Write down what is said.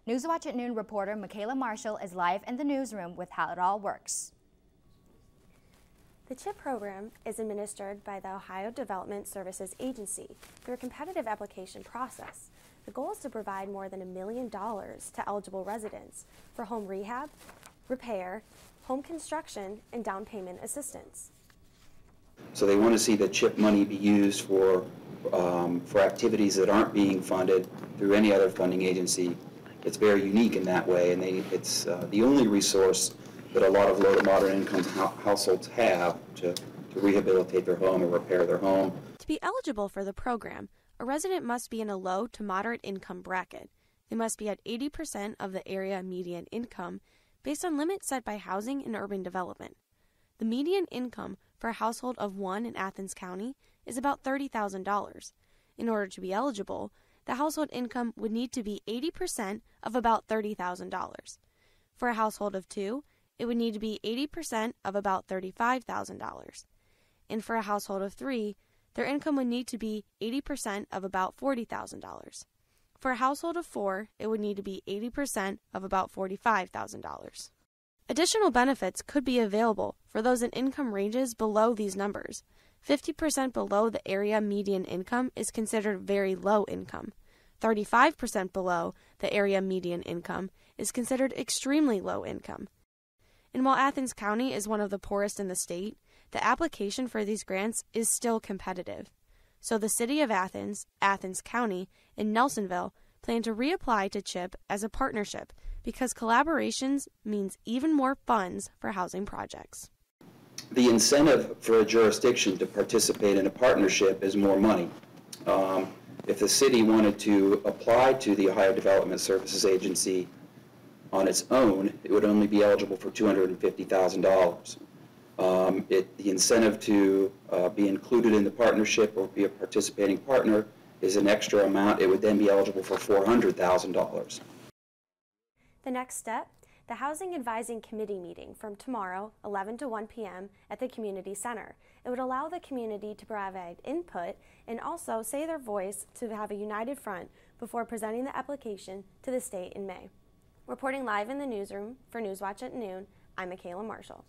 Newswatch at Noon reporter Michaela Marshall is live in the newsroom with how it all works. The CHIP program is administered by the Ohio Development Services Agency through a competitive application process. The goal is to provide more than $1 million to eligible residents for home rehab, repair, home construction, and down payment assistance. So they want to see the CHIP money be used for activities that aren't being funded through any other funding agency. It's very unique in that way, and it's the only resource that a lot of low to moderate income households have to rehabilitate their home or repair their home. To be eligible for the program, a resident must be in a low to moderate income bracket. They must be at 80% of the area median income based on limits set by Housing and Urban Development. The median income for a household of one in Athens County is about $30,000. In order to be eligible, the household income would need to be 80% of about $30,000. For a household of two, it would need to be 80% of about $35,000. And for a household of three, their income would need to be 80% of about $40,000. For a household of four, it would need to be 80% of about $45,000. Additional benefits could be available for those in income ranges below these numbers. 50% below the area median income is considered very low income. 35% below the area median income is considered extremely low income. And while Athens County is one of the poorest in the state, the application for these grants is still competitive. So the City of Athens, Athens County, and Nelsonville plan to reapply to CHIP as a partnership because collaborations means even more funds for housing projects. The incentive for a jurisdiction to participate in a partnership is more money. If the city wanted to apply to the Ohio Development Services Agency on its own, it would only be eligible for $250,000. The incentive to be included in the partnership or be a participating partner is an extra amount. It would then be eligible for $400,000. The next step, the Housing Advising Committee meeting from tomorrow, 11 to 1 p.m. at the Community Center. It would allow the community to provide input and also say their voice to have a united front before presenting the application to the state in May. Reporting live in the newsroom for Newswatch at Noon, I'm Michaela Marshall.